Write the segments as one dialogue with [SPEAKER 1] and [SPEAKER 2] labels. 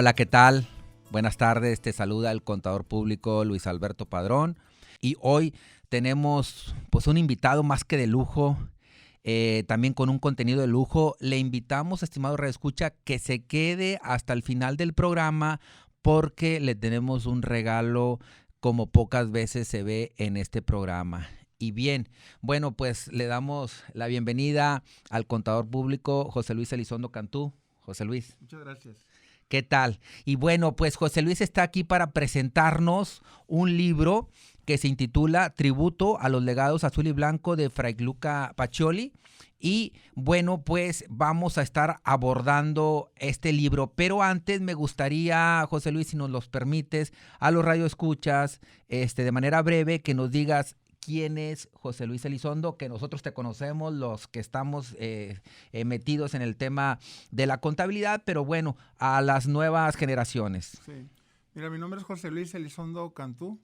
[SPEAKER 1] Hola, ¿qué tal? Buenas tardes, te saluda el contador público Luis Alberto Padrón y hoy tenemos pues un invitado más que de lujo, también con un contenido de lujo. Le invitamos, estimado radioescucha, que se quede hasta el final del programa porque le tenemos un regalo como pocas veces se ve en este programa. Y bien, bueno, pues le damos la bienvenida al contador público José Luis Elizondo Cantú. José Luis.
[SPEAKER 2] Muchas gracias.
[SPEAKER 1] ¿Qué tal? Y bueno, pues José Luis está aquí para presentarnos un libro que se intitula Tributo a los legados azul y blanco de Fray Luca Pacioli. Y bueno, pues vamos a estar abordando este libro. Pero antes me gustaría, José Luis, si nos los permites, a los radioescuchas, de manera breve, que nos digas quién es José Luis Elizondo, que nosotros te conocemos, los que estamos metidos en el tema de la contabilidad, pero bueno, a las nuevas generaciones.
[SPEAKER 2] Sí. Mira, mi nombre es José Luis Elizondo Cantú.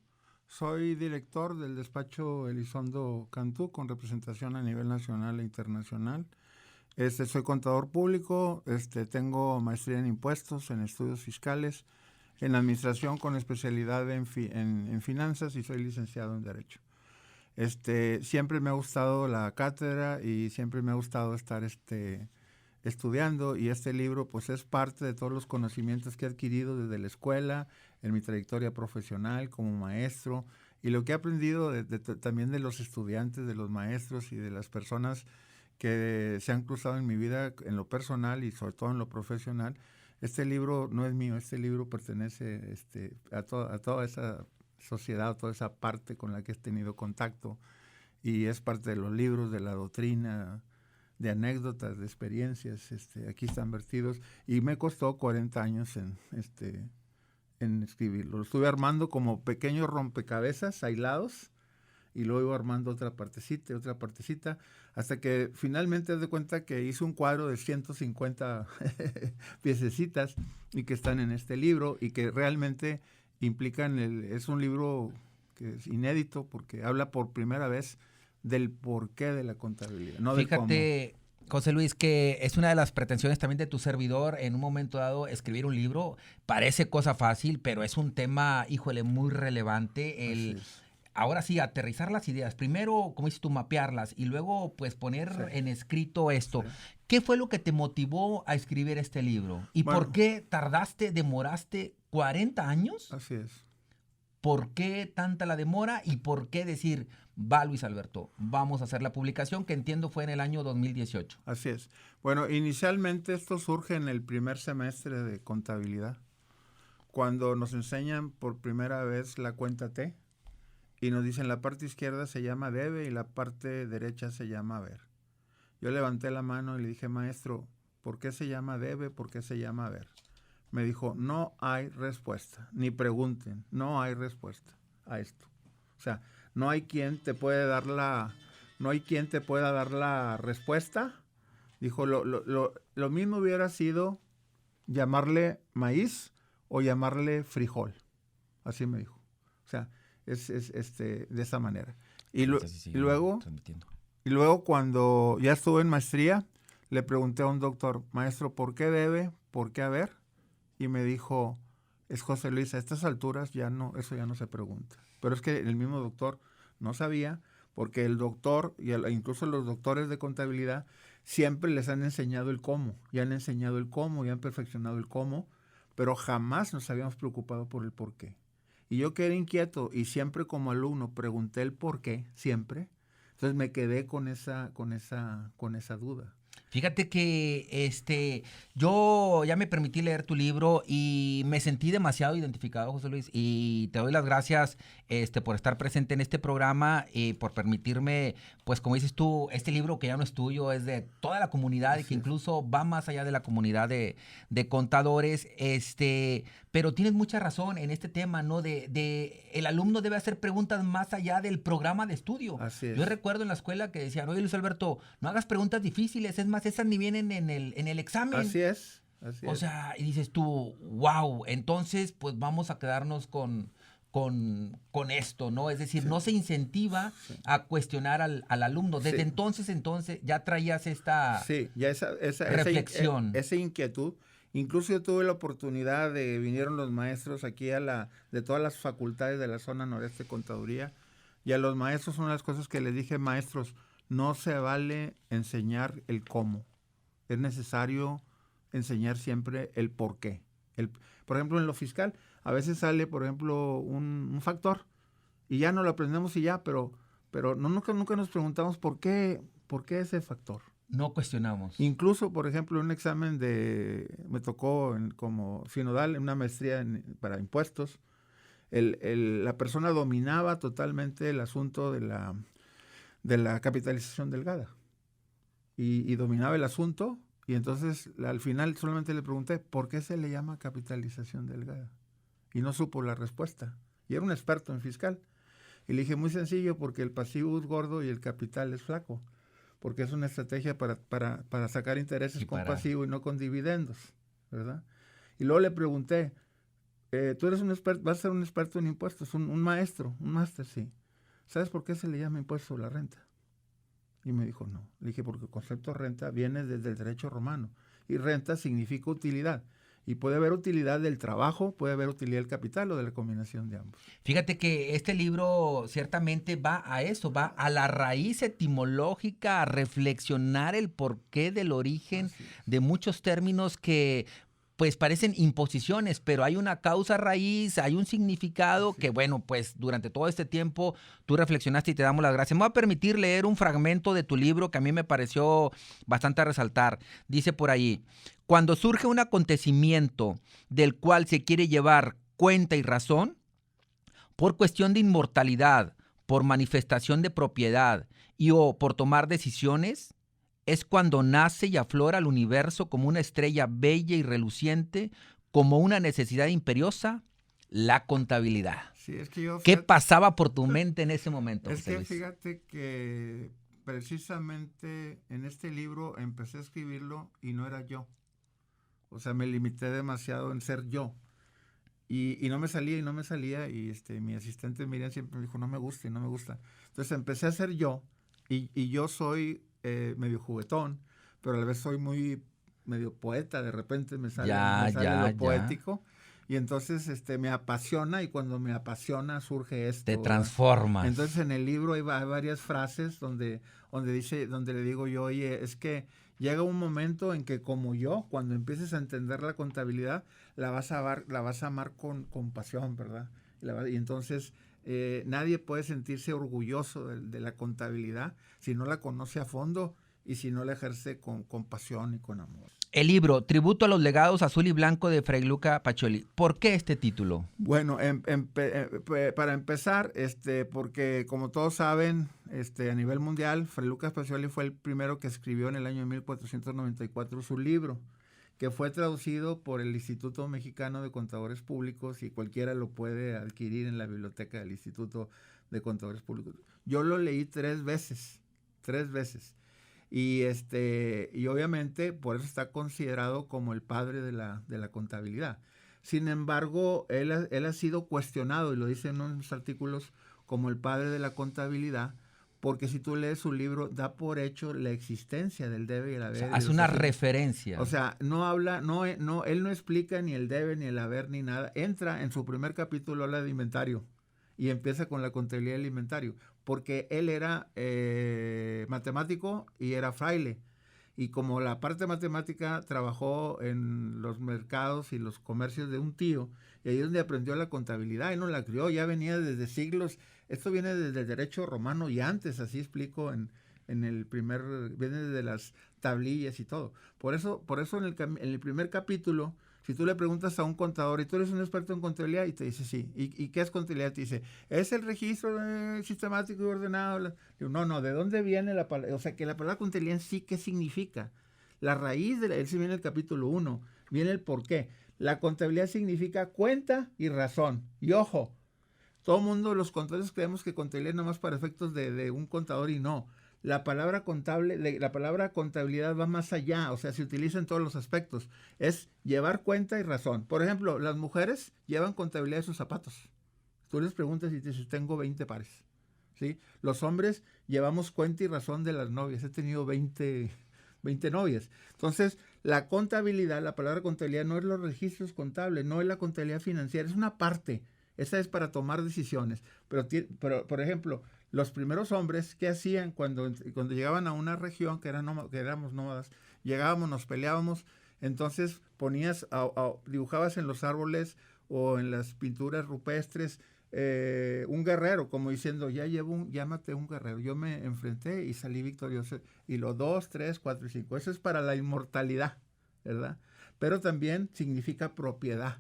[SPEAKER 2] Soy director del despacho Elizondo Cantú con representación a nivel nacional e internacional. Soy contador público, tengo maestría en impuestos, en estudios fiscales, en administración con especialidad en finanzas y soy licenciado en Derecho. Siempre me ha gustado la cátedra y siempre me ha gustado estar estudiando, y este libro pues es parte de todos los conocimientos que he adquirido desde la escuela, en mi trayectoria profesional como maestro, y lo que he aprendido también de los estudiantes, de los maestros y de las personas que se han cruzado en mi vida en lo personal y sobre todo en lo profesional. Este libro no es mío, este libro pertenece a toda esa sociedad, toda esa parte con la que he tenido contacto, y es parte de los libros, de la doctrina, de anécdotas, de experiencias, aquí están vertidos, y me costó 40 años en escribirlo. Lo estuve armando como pequeños rompecabezas aislados, y luego iba armando otra partecita, hasta que finalmente haz de cuenta que hice un cuadro de 150 piececitas, y que están en este libro, y que realmente es un libro que es inédito, porque habla por primera vez del porqué de la contabilidad, no del cómo.
[SPEAKER 1] Fíjate, José Luis, que es una de las pretensiones también de tu servidor en un momento dado escribir un libro. Parece cosa fácil, pero es un tema, híjole, muy relevante. Ahora sí, aterrizar las ideas. Primero, como dices tú, mapearlas y luego pues poner en escrito esto.
[SPEAKER 2] Sí.
[SPEAKER 1] ¿Qué fue lo que te motivó a escribir este libro? ¿Y por qué demoraste 40 años?
[SPEAKER 2] Así es.
[SPEAKER 1] ¿Por qué tanta la demora y por qué decir, va Luis Alberto, vamos a hacer la publicación, que entiendo fue en el año 2018?
[SPEAKER 2] Así es. Bueno, inicialmente esto surge en el primer semestre de contabilidad, cuando nos enseñan por primera vez la cuenta T, y nos dicen la parte izquierda se llama debe y la parte derecha se llama haber. Yo levanté la mano y le dije, maestro, ¿por qué se llama debe? ¿Por qué se llama haber? Me dijo, no hay respuesta, ni pregunten, no hay respuesta a esto. O sea, no hay quien te pueda dar la respuesta. Dijo, lo mismo hubiera sido llamarle maíz o llamarle frijol. Así me dijo. O sea, es de esa manera. Y luego cuando ya estuve en maestría, le pregunté a un doctor, maestro, ¿por qué debe? ¿Por qué haber? Y me dijo, es José Luis, a estas alturas eso ya no se pregunta. Pero es que el mismo doctor no sabía, porque el doctor, incluso los doctores de contabilidad, siempre les han enseñado el cómo, y han perfeccionado el cómo, pero jamás nos habíamos preocupado por el por qué. Y yo que era inquieto, y siempre como alumno pregunté el por qué, siempre, entonces me quedé con esa duda.
[SPEAKER 1] Fíjate que yo ya me permití leer tu libro y me sentí demasiado identificado, José Luis, y te doy las gracias por estar presente en este programa y por permitirme, pues como dices tú, este libro que ya no es tuyo, es de toda la comunidad y que incluso va más allá de la comunidad de contadores, pero tienes mucha razón en este tema, ¿no? De el alumno debe hacer preguntas más allá del programa de estudio.
[SPEAKER 2] Así es.
[SPEAKER 1] Yo recuerdo en la escuela que decían, oye Luis Alberto, no hagas preguntas difíciles, es más, esas ni vienen en el examen.
[SPEAKER 2] Así es.
[SPEAKER 1] O sea, y dices tú, wow, entonces pues vamos a quedarnos con esto, ¿no? Es decir, no se incentiva a cuestionar al alumno. Desde entonces ya traías esta
[SPEAKER 2] ya esa
[SPEAKER 1] reflexión.
[SPEAKER 2] Esa inquietud, Incluso yo tuve la oportunidad vinieron los maestros aquí de todas las facultades de la zona noreste de contaduría, y a los maestros una de las cosas que les dije: maestros, no se vale enseñar el cómo, es necesario enseñar siempre el por qué. Por ejemplo, en lo fiscal, a veces sale, por ejemplo, un factor, y ya no lo aprendemos y ya, pero nunca nos preguntamos por qué ese factor.
[SPEAKER 1] No cuestionamos.
[SPEAKER 2] Incluso, por ejemplo, en un examen me tocó como sinodal, en una maestría para impuestos, la persona dominaba totalmente el asunto de la capitalización delgada. Y dominaba el asunto, y entonces al final solamente le pregunté: ¿por qué se le llama capitalización delgada? Y no supo la respuesta. Y era un experto en fiscal. Y le dije: muy sencillo, porque el pasivo es gordo y el capital es flaco. Porque es una estrategia para sacar intereses con pasivo y no con dividendos, ¿verdad? Y luego le pregunté: tú eres un experto, vas a ser un experto en impuestos, un maestro, un máster, sí. ¿Sabes por qué se le llama impuesto sobre la renta? Y me dijo: no. Le dije: porque el concepto de renta viene desde el derecho romano, y renta significa utilidad. Y puede haber utilidad del trabajo, puede haber utilidad del capital o de la combinación de ambos.
[SPEAKER 1] Fíjate que este libro ciertamente va a eso, va a la raíz etimológica, a reflexionar el porqué del origen de muchos términos que pues parecen imposiciones, pero hay una causa raíz, hay un significado que, bueno, pues durante todo este tiempo tú reflexionaste y te damos las gracias. Me voy a permitir leer un fragmento de tu libro que a mí me pareció bastante a resaltar. Dice por ahí: cuando surge un acontecimiento del cual se quiere llevar cuenta y razón, por cuestión de inmortalidad, por manifestación de propiedad o por tomar decisiones, es cuando nace y aflora el universo como una estrella bella y reluciente, como una necesidad imperiosa, la contabilidad.
[SPEAKER 2] Sí, es que
[SPEAKER 1] ¿Qué pasaba por tu mente en ese momento?
[SPEAKER 2] Es que fíjate que precisamente en este libro empecé a escribirlo y no era yo. O sea, me limité demasiado en ser yo. Y no me salía, y mi asistente Miriam siempre me dijo: no me gusta. Entonces empecé a ser yo, y yo soy medio juguetón, pero a la vez soy medio poeta. De repente me sale lo poético, y entonces me apasiona, y cuando me apasiona surge esto.
[SPEAKER 1] Te transformas.
[SPEAKER 2] Entonces en el libro hay varias frases donde le digo yo: oye, es que llega un momento en que, como yo, cuando empieces a entender la contabilidad, la vas a amar con pasión, ¿verdad? Y entonces nadie puede sentirse orgulloso de la contabilidad si no la conoce a fondo y si no la ejerce con pasión y con amor.
[SPEAKER 1] El libro, Tributo a los legados azul y blanco de Fray Luca Pacioli. ¿Por qué este título?
[SPEAKER 2] Bueno, para empezar, porque como todos saben, a nivel mundial, Fray Luca Pacioli fue el primero que escribió en el año 1494 su libro, que fue traducido por el Instituto Mexicano de Contadores Públicos, y cualquiera lo puede adquirir en la biblioteca del Instituto de Contadores Públicos. Yo lo leí 3 veces. Y obviamente por eso está considerado como el padre de la contabilidad. Sin embargo, él ha sido cuestionado, y lo dice en unos artículos, como el padre de la contabilidad, porque si tú lees su libro, da por hecho la existencia del debe y el haber.
[SPEAKER 1] O sea, hace una referencia.
[SPEAKER 2] O sea, él no explica ni el debe, ni el haber, ni nada. Entra en su primer capítulo, habla de inventario, y empieza con la contabilidad del inventario, porque él era matemático y era fraile. Y como la parte matemática trabajó en los mercados y los comercios de un tío, y ahí es donde aprendió la contabilidad. Él no la crió, ya venía desde siglos. Esto viene desde el derecho romano y antes, así explico viene desde las tablillas y todo. Por eso en el primer capítulo, si tú le preguntas a un contador: ¿y tú eres un experto en contabilidad? Y te dice: sí. ¿Y qué es contabilidad? Te dice: es el registro sistemático y ordenado. Digo: no, ¿de dónde viene la palabra? O sea, que la palabra contabilidad en sí, ¿qué significa? La raíz él sí viene el capítulo 1, viene el por qué. La contabilidad significa cuenta y razón. Y ojo, todo el mundo, los contadores, creemos que contabilidad es nomás para efectos de un contador, y no. La palabra contabilidad va más allá, o sea, se utiliza en todos los aspectos. Es llevar cuenta y razón. Por ejemplo, las mujeres llevan contabilidad de sus zapatos. Tú les preguntas y te dices: tengo 20 pares. ¿Sí? Los hombres llevamos cuenta y razón de las novias. He tenido 20 20 novias. Entonces, la contabilidad, la palabra contabilidad no es los registros contables, no es la contabilidad financiera, es una parte. Esa es para tomar decisiones. Pero por ejemplo, los primeros hombres, ¿qué hacían cuando llegaban a una región que éramos nómadas? Llegábamos, nos peleábamos, entonces dibujabas en los árboles o en las pinturas rupestres un guerrero, como diciendo, ya maté un guerrero, yo me enfrenté y salí victorioso. Y los 2, 3, 4 y 5. Eso es para la inmortalidad, ¿verdad? Pero también significa propiedad.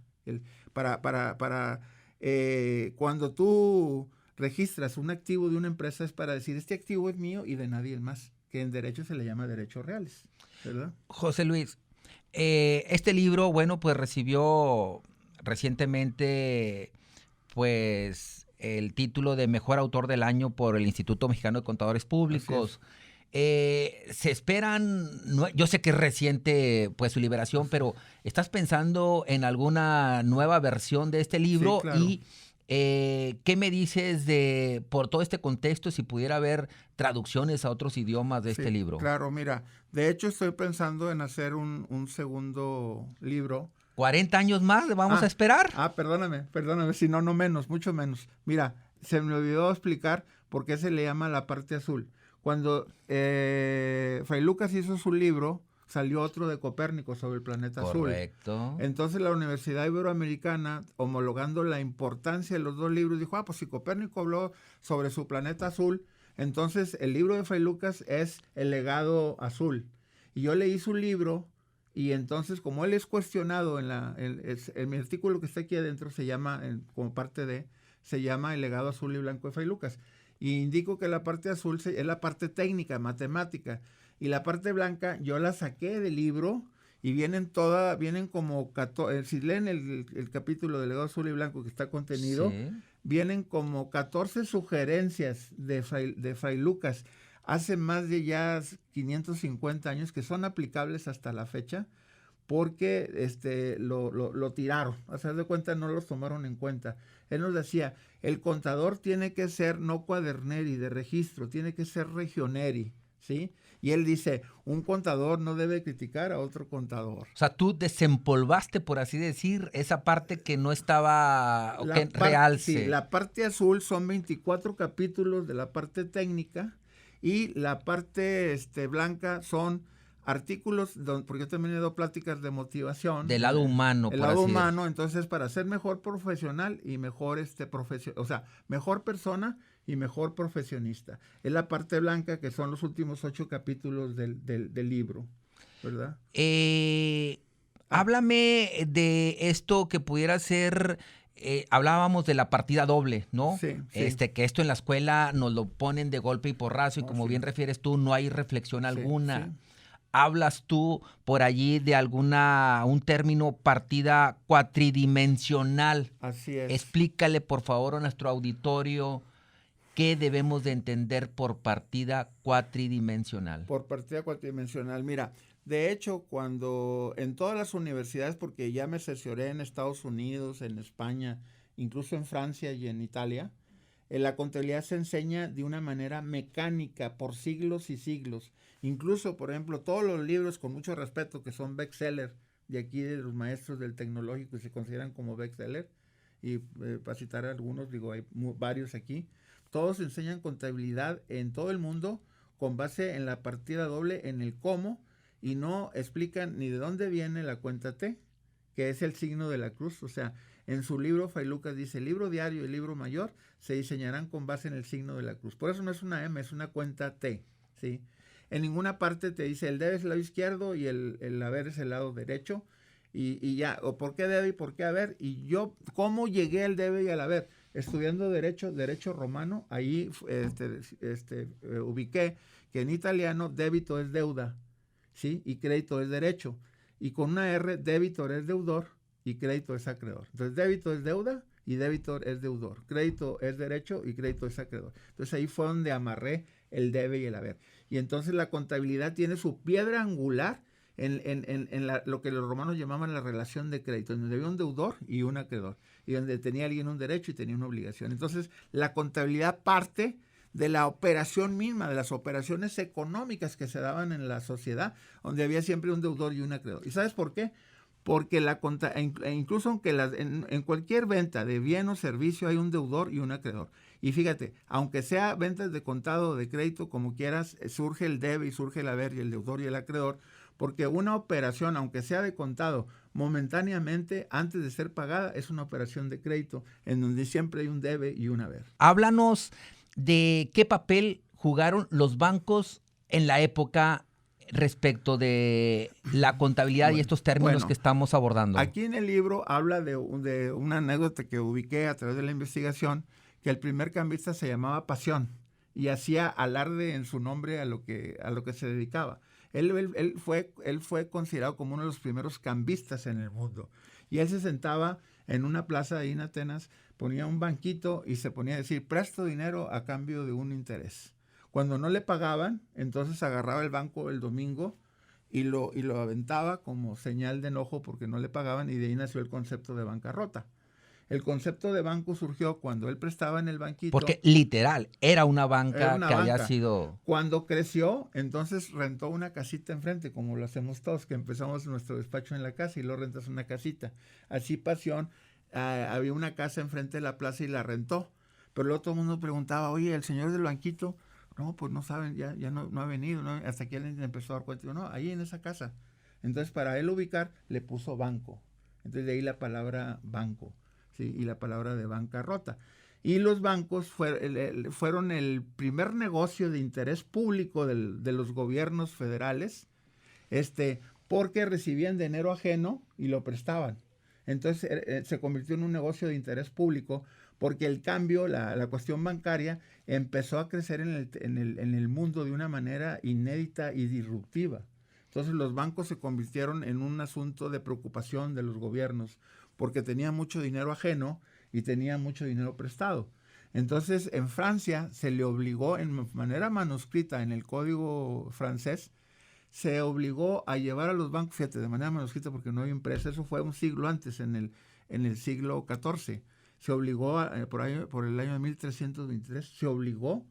[SPEAKER 2] Cuando tú registras un activo de una empresa es para decir, este activo es mío y de nadie más, que en derecho se le llama derechos reales, ¿verdad?
[SPEAKER 1] José Luis, este libro, bueno, pues recibió recientemente, pues, el título de Mejor Autor del Año por el Instituto Mexicano de Contadores Públicos. Se esperan, yo sé que es reciente pues su liberación, pero ¿estás pensando en alguna nueva versión de este libro?
[SPEAKER 2] Sí, claro.
[SPEAKER 1] Y ¿qué me dices por todo este contexto, si pudiera haber traducciones a otros idiomas de este libro?
[SPEAKER 2] Claro, mira, de hecho estoy pensando en hacer un segundo libro.
[SPEAKER 1] ¿40 años más le vamos a esperar?
[SPEAKER 2] Perdóname, si no, no menos, mucho menos. Mira, se me olvidó explicar por qué se le llama la parte azul. Cuando Fray Lucas hizo su libro, salió otro de Copérnico sobre el planeta azul.
[SPEAKER 1] Correcto.
[SPEAKER 2] Entonces la Universidad Iberoamericana, homologando la importancia de los dos libros, dijo, pues si Copérnico habló sobre su planeta azul, entonces el libro de Fray Lucas es el legado azul. Y yo leí su libro, y entonces como él es cuestionado en mi artículo que está aquí adentro, se llama, como parte de, se llama El legado azul y blanco de Fray Lucas. Y indico que la parte azul es la parte técnica, matemática, y la parte blanca yo la saqué del libro y vienen como 14, si leen el capítulo del legado azul y blanco que está contenido, sí, vienen como 14 sugerencias de Fray Lucas hace más de ya 550 años que son aplicables hasta la fecha, porque lo tiraron, a hacer de cuenta no los tomaron en cuenta. Él nos decía, el contador tiene que ser no cuaderneri de registro, tiene que ser regioneri, ¿sí? Y él dice, un contador no debe criticar a otro contador.
[SPEAKER 1] O sea, tú desempolvaste, por así decir, esa parte que no estaba realce.
[SPEAKER 2] Sí, la parte azul son 24 capítulos de la parte técnica y la parte blanca son artículos, porque yo también he dado pláticas de motivación.
[SPEAKER 1] Del lado humano.
[SPEAKER 2] El lado humano, entonces para ser mejor profesional y mejor mejor persona y mejor profesionista. Es la parte blanca que son los últimos 8 capítulos del libro, ¿verdad?
[SPEAKER 1] Háblame de esto que pudiera ser... hablábamos de la partida doble, ¿no?
[SPEAKER 2] Sí.
[SPEAKER 1] Que esto en la escuela nos lo ponen de golpe y porrazo y como bien refieres tú, no hay reflexión alguna. Sí. Hablas tú por allí de un término partida cuatridimensional.
[SPEAKER 2] Así es.
[SPEAKER 1] Explícale, por favor, a nuestro auditorio qué debemos de entender por partida cuatridimensional.
[SPEAKER 2] Por partida cuatridimensional, mira, de hecho, cuando en todas las universidades, porque ya me cercioré en Estados Unidos, en España, incluso en Francia y en Italia, la contabilidad se enseña de una manera mecánica por siglos y siglos. Incluso, por ejemplo, todos los libros, con mucho respeto, que son bestseller de aquí de los maestros del tecnológico y se consideran como bestseller, y para citar algunos, digo, hay varios aquí, todos enseñan contabilidad en todo el mundo con base en la partida doble, en el cómo, y no explican ni de dónde viene la cuenta T, que es el signo de la cruz. O sea, en su libro, Fray Lucas dice, el libro diario y el libro mayor se diseñarán con base en el signo de la cruz. Por eso no es una M, es una cuenta T, ¿sí? En ninguna parte te dice el debe es el lado izquierdo y el haber es el lado derecho, y ya, o por qué debe y por qué haber, y yo, ¿cómo llegué al debe y al haber? Estudiando derecho romano, ahí ubiqué que en italiano débito es deuda, ¿sí? Y crédito es derecho. Y con una R, débitor es deudor y crédito es acreedor. Entonces, débito es deuda y débitor es deudor. Crédito es derecho y crédito es acreedor. Entonces, ahí fue donde amarré el debe y el haber. Y entonces la contabilidad tiene su piedra angular en lo que los romanos llamaban la relación de crédito, donde había un deudor y un acreedor, y donde tenía alguien un derecho y tenía una obligación. Entonces, la contabilidad parte de la operación misma, de las operaciones económicas que se daban en la sociedad, donde había siempre un deudor y un acreedor. ¿Y sabes por qué? Porque incluso aunque en cualquier venta de bien o servicio hay un deudor y un acreedor. Y fíjate, aunque sea ventas de contado o de crédito, como quieras, surge el debe y surge el haber y el deudor y el acreedor, porque una operación, aunque sea de contado, momentáneamente, antes de ser pagada, es una operación de crédito, en donde siempre hay un debe y un haber.
[SPEAKER 1] Háblanos de qué papel jugaron los bancos en la época respecto de la contabilidad y estos términos que estamos abordando.
[SPEAKER 2] Aquí en el libro habla de una anécdota que ubiqué a través de la investigación, que el primer cambista se llamaba Pasión y hacía alarde en su nombre a lo que se dedicaba. Él fue considerado como uno de los primeros cambistas en el mundo. Y él se sentaba en una plaza ahí en Atenas, ponía un banquito y se ponía a decir, presto dinero a cambio de un interés. Cuando no le pagaban, entonces agarraba el banco el domingo y lo aventaba como señal de enojo porque no le pagaban, y de ahí nació el concepto de bancarrota. El concepto de banco surgió cuando él prestaba en el banquito.
[SPEAKER 1] Porque literal, era una banca que había sido...
[SPEAKER 2] Cuando creció, entonces rentó una casita enfrente, como lo hacemos todos, que empezamos nuestro despacho en la casa y luego rentas una casita. Así Pasión, había una casa enfrente de la plaza y la rentó. Pero luego todo el mundo preguntaba, oye, el señor del banquito, no, pues no saben, ya no ha venido, ¿no? Hasta que él empezó a dar cuenta, no, ahí en esa casa. Entonces para él ubicar, le puso banco. Entonces de ahí la palabra banco. ¿Sí? Y la palabra de bancarrota. Y los bancos fueron el primer negocio de interés público de los gobiernos federales, porque recibían dinero ajeno y lo prestaban. Entonces se convirtió en un negocio de interés público porque el cambio, la cuestión bancaria, empezó a crecer en el mundo de una manera inédita y disruptiva. Entonces los bancos se convirtieron en un asunto de preocupación de los gobiernos, porque tenía mucho dinero ajeno y tenía mucho dinero prestado. Entonces, en Francia se le obligó, en manera manuscrita, en el código francés, se obligó a llevar a los bancos, fíjate, de manera manuscrita porque no había impresa, eso fue un siglo antes, en el siglo XIV. Se obligó, por el año 1323, se obligó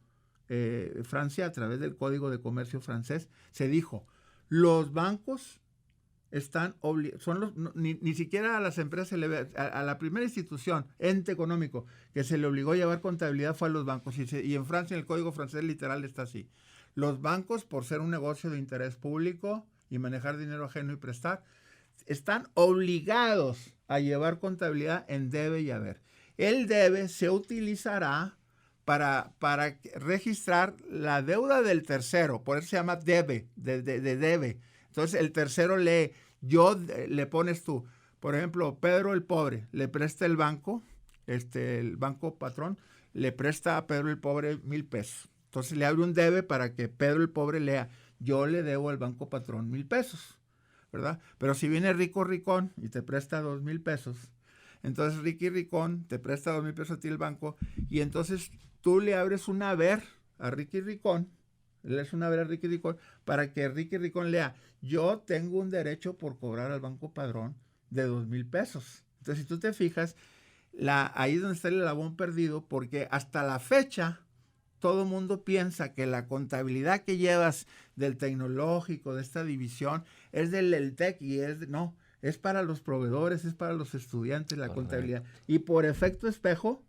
[SPEAKER 2] Francia, a través del Código de Comercio francés, se dijo, los bancos están ni siquiera a las empresas, a la primera institución, ente económico, que se le obligó a llevar contabilidad fue a los bancos. Y en Francia, en el código francés literal está así. Los bancos, por ser un negocio de interés público y manejar dinero ajeno y prestar, están obligados a llevar contabilidad en debe y haber. El debe se utilizará para registrar la deuda del tercero, por eso se llama debe, de debe. Entonces el tercero le pones tú, por ejemplo, Pedro el pobre, le presta el banco patrón, le presta a Pedro el pobre 1,000 pesos. Entonces le abre un debe para que Pedro el pobre lea, yo le debo al banco patrón 1,000 pesos, ¿verdad? Pero si viene Rico Ricón y te presta 2,000 pesos, entonces Ricky Ricón te presta 2,000 pesos a ti el banco, y entonces tú le abres un haber a Ricky Ricón, para que Ricky Ricón lea, yo tengo un derecho por cobrar al banco padrón de 2,000 pesos. Entonces, si tú te fijas, ahí es donde está el eslabón perdido, porque hasta la fecha todo el mundo piensa que la contabilidad que llevas del tecnológico, de esta división, es del TEC, y no, es para los proveedores, es para los estudiantes la contabilidad. Y por efecto espejo,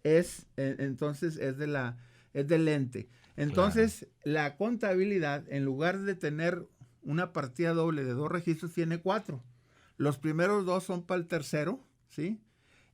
[SPEAKER 2] entonces es del ente. Entonces, la contabilidad, en lugar de tener una partida doble de 2 registros, tiene 4. Los primeros 2 son para el tercero, ¿sí?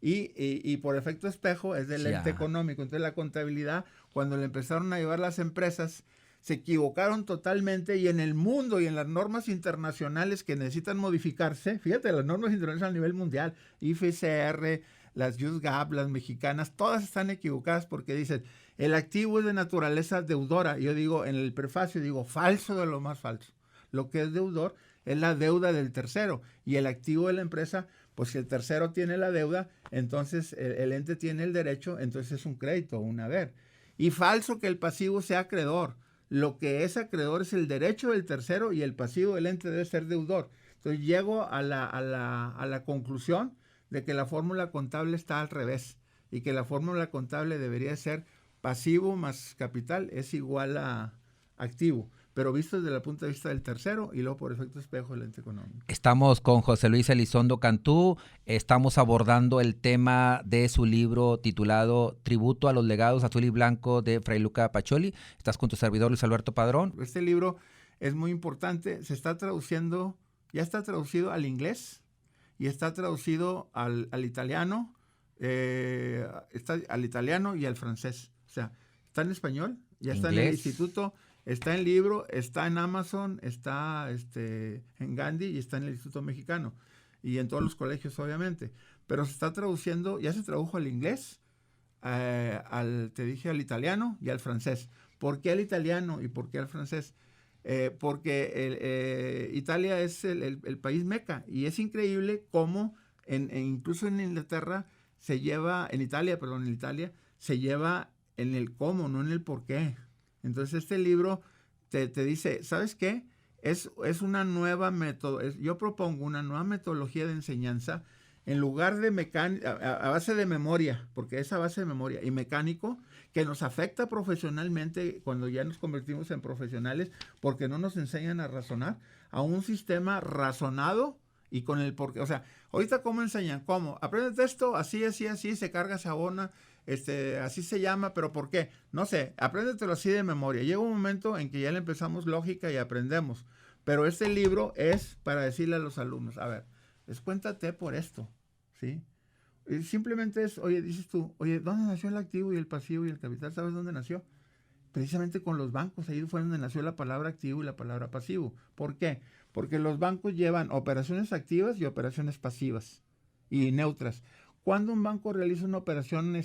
[SPEAKER 2] Y por efecto espejo es del ente económico. Entonces, la contabilidad, cuando le empezaron a llevar las empresas, se equivocaron totalmente, y en el mundo y en las normas internacionales que necesitan modificarse, fíjate, las normas internacionales a nivel mundial, IFCR, las USGAP, las mexicanas, todas están equivocadas porque dicen, el activo es de naturaleza deudora. Yo digo, en el prefacio, digo, falso de lo más falso. Lo que es deudor es la deuda del tercero, y el activo de la empresa, pues si el tercero tiene la deuda, entonces el ente tiene el derecho, entonces es un crédito, un haber. Y falso que el pasivo sea acreedor. Lo que es acreedor es el derecho del tercero, y el pasivo del ente debe ser deudor. Entonces llego a la conclusión de que la fórmula contable está al revés, y que la fórmula contable debería ser pasivo más capital es igual a activo, pero visto desde el punto de vista del tercero y luego por efecto espejo del ente económico.
[SPEAKER 1] Estamos con José Luis Elizondo Cantú, estamos abordando el tema de su libro titulado Tributo a los legados azul y blanco de Fray Luca Pacioli. Estás con tu servidor Luis Alberto Padrón.
[SPEAKER 2] Este libro es muy importante, se está traduciendo, ya está traducido al inglés y está traducido al italiano, está al italiano y al francés. O sea, está en español, ya está en el instituto, está en libro, está en Amazon, está en Gandhi y está en el Instituto Mexicano y en todos los colegios obviamente. Pero se está traduciendo, ya se tradujo al inglés, te dije al italiano y al francés. ¿Por qué al italiano y por qué al francés? Porque Italia es el país meca y es increíble cómo incluso en Inglaterra se lleva, en Italia se lleva en el cómo, no en el por qué. Entonces este libro te dice, ¿sabes qué? Es una nueva yo propongo una nueva metodología de enseñanza en lugar de a base de memoria, porque es a base de memoria y mecánico, que nos afecta profesionalmente cuando ya nos convertimos en profesionales, porque no nos enseñan a razonar, a un sistema razonado y con el porqué. O sea, ahorita ¿cómo enseñan? ¿Cómo? Apréndete esto, así, se carga, se abona, así se llama, pero ¿por qué? No sé, apréndetelo así de memoria. Llega un momento en que ya le empezamos lógica y aprendemos, pero este libro es para decirle a los alumnos, a ver, descuéntate por esto, ¿sí? Y simplemente es, dices tú, ¿dónde nació el activo y el pasivo y el capital? ¿Sabes dónde nació? Precisamente con los bancos, ahí fue donde nació la palabra activo y la palabra pasivo. ¿Por qué? Porque los bancos llevan operaciones activas y operaciones pasivas y neutras. ¿Cuándo un banco realiza una operación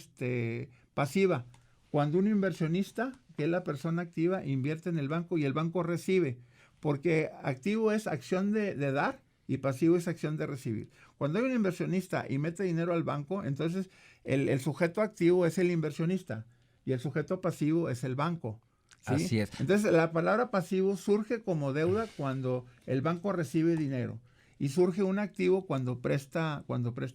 [SPEAKER 2] pasiva? Cuando un inversionista, que es la persona activa, invierte en el banco y el banco recibe. Porque activo es acción de dar y pasivo es acción de recibir. Cuando hay un inversionista y mete dinero al banco, entonces el sujeto activo es el inversionista y el sujeto pasivo es el banco. ¿Sí?
[SPEAKER 1] Así es.
[SPEAKER 2] Entonces la palabra pasivo surge como deuda cuando el banco recibe dinero y surge un activo cuando presta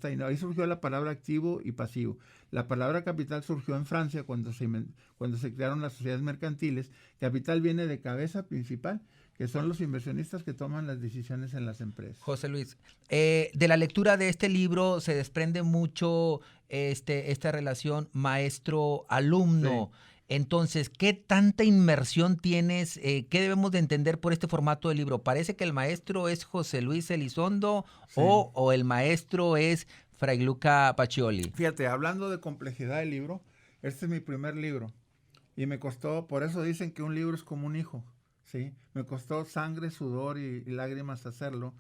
[SPEAKER 2] dinero. Ahí surgió la palabra activo y pasivo. La palabra capital surgió en Francia cuando se crearon las sociedades mercantiles. Capital viene de cabeza principal, que son los inversionistas que toman las decisiones en las empresas.
[SPEAKER 1] José Luis, de la lectura de este libro se desprende mucho esta relación maestro-alumno. Sí. Entonces, ¿qué tanta inmersión tienes? ¿Qué debemos de entender por este formato del libro? ¿Parece que el maestro es José Luis Elizondo sí. o el maestro es Fray Luca Pacioli?
[SPEAKER 2] Fíjate, hablando de complejidad del libro, este es mi primer libro y me costó, por eso dicen que un libro es como un hijo. ¿Sí? Me costó sangre, sudor y lágrimas hacerlo,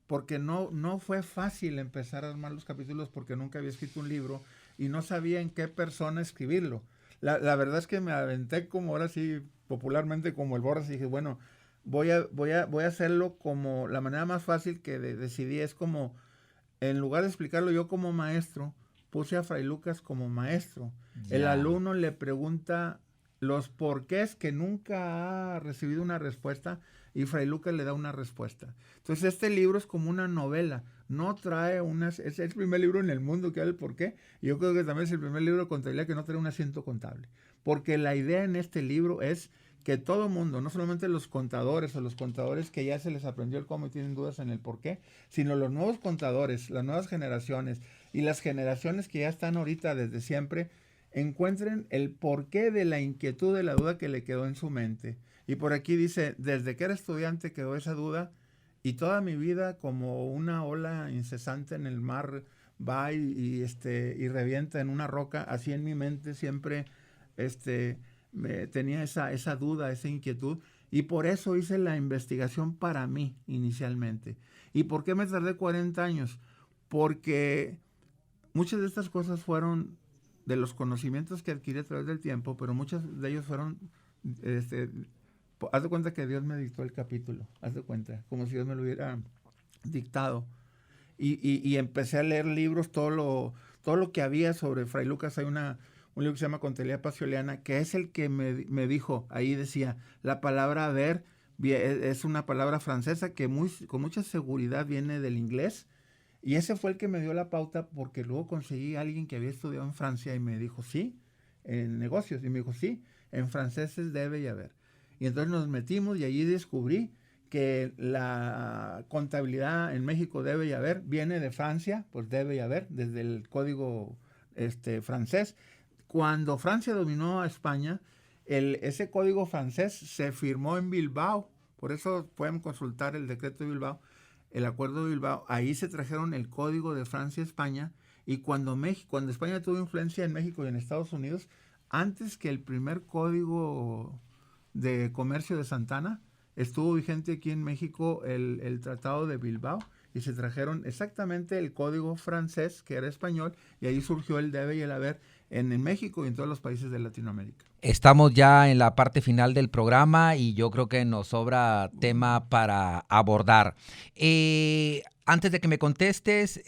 [SPEAKER 2] porque no fue fácil empezar a armar los capítulos porque nunca había escrito un libro y no sabía en qué persona escribirlo. La verdad es que me aventé como ahora sí, popularmente como el Borras y dije, bueno, voy a hacerlo como la manera más fácil que decidí es como, en lugar de explicarlo yo como maestro, puse a Fray Lucas como maestro. Yeah. El alumno le pregunta los porqués que nunca ha recibido una respuesta y Fray Lucas le da una respuesta. Entonces este libro es como una novela, no trae es el primer libro en el mundo que habla del porqué, y yo creo que también es el primer libro de contabilidad que no trae un asiento contable, porque la idea en este libro es que todo mundo, no solamente los contadores o los contadores que ya se les aprendió el cómo y tienen dudas en el porqué, sino los nuevos contadores, las nuevas generaciones y las generaciones que ya están ahorita desde siempre, encuentren el porqué de la inquietud, de la duda que le quedó en su mente. Y por aquí dice, desde que era estudiante quedó esa duda y toda mi vida como una ola incesante en el mar va y revienta en una roca, así en mi mente siempre tenía esa duda, esa inquietud, y por eso hice la investigación para mí inicialmente. ¿Y por qué me tardé 40 años? Porque muchas de estas cosas fueron de los conocimientos que adquirí a través del tiempo, pero muchos de ellos fueron, haz de cuenta que Dios me dictó el capítulo, haz de cuenta, como si Dios me lo hubiera dictado. Y empecé a leer libros, todo lo que había sobre Fray Lucas. Hay un libro que se llama Contabilidad Pacioliana, que es el que me dijo, ahí decía, la palabra ver es una palabra francesa que con mucha seguridad viene del inglés, y ese fue el que me dio la pauta, porque luego conseguí a alguien que había estudiado en Francia y me dijo, sí, en negocios. Y me dijo, sí, en franceses debe y haber. Y entonces nos metimos y allí descubrí que la contabilidad en México debe y haber, viene de Francia, pues debe y haber, desde el código francés. Cuando Francia dominó a España, ese código francés se firmó en Bilbao, por eso pueden consultar el decreto de Bilbao, el acuerdo de Bilbao, ahí se trajeron el código de Francia a España, y cuando España tuvo influencia en México y en Estados Unidos, antes que el primer código de comercio de Santana, estuvo vigente aquí en México el Tratado de Bilbao, y se trajeron exactamente el código francés, que era español, y ahí surgió el debe y el haber en México y en todos los países de Latinoamérica.
[SPEAKER 1] Estamos ya en la parte final del programa y yo creo que nos sobra tema para abordar. Antes de que me contestes,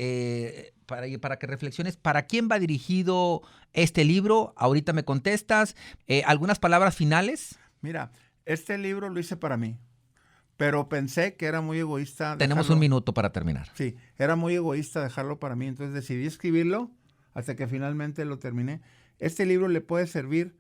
[SPEAKER 1] para que reflexiones, ¿para quién va dirigido este libro? Ahorita me contestas. ¿Algunas palabras finales?
[SPEAKER 2] Mira, este libro lo hice para mí, pero pensé que era muy egoísta.
[SPEAKER 1] Tenemos un minuto para terminar.
[SPEAKER 2] Sí, era muy egoísta dejarlo para mí, entonces decidí escribirlo hasta que finalmente lo terminé. Este libro le puede servir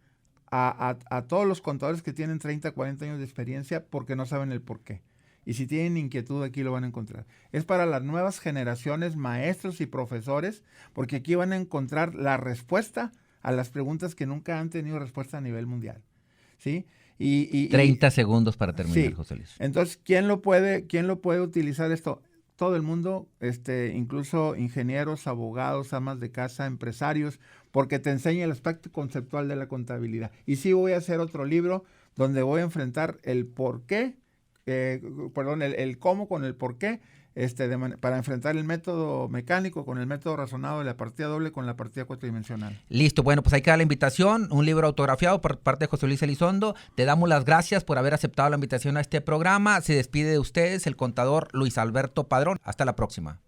[SPEAKER 2] a todos los contadores que tienen 30, 40 años de experiencia porque no saben el por qué. Y si tienen inquietud, aquí lo van a encontrar. Es para las nuevas generaciones, maestros y profesores, porque aquí van a encontrar la respuesta a las preguntas que nunca han tenido respuesta a nivel mundial. ¿Sí?
[SPEAKER 1] 30 segundos para terminar,
[SPEAKER 2] sí.
[SPEAKER 1] José Luis.
[SPEAKER 2] Entonces, ¿quién lo puede utilizar esto? Todo el mundo, incluso ingenieros, abogados, amas de casa, empresarios, porque te enseña el aspecto conceptual de la contabilidad. Y sí voy a hacer otro libro donde voy a enfrentar el por qué, el cómo con el por qué, para enfrentar el método mecánico con el método razonado de la partida doble con la partida cuatridimensional.
[SPEAKER 1] Listo, bueno, pues ahí queda la invitación, un libro autografiado por parte de José Luis Elizondo. Te damos las gracias por haber aceptado la invitación a este programa. Se despide de ustedes el contador Luis Alberto Padrón. Hasta la próxima.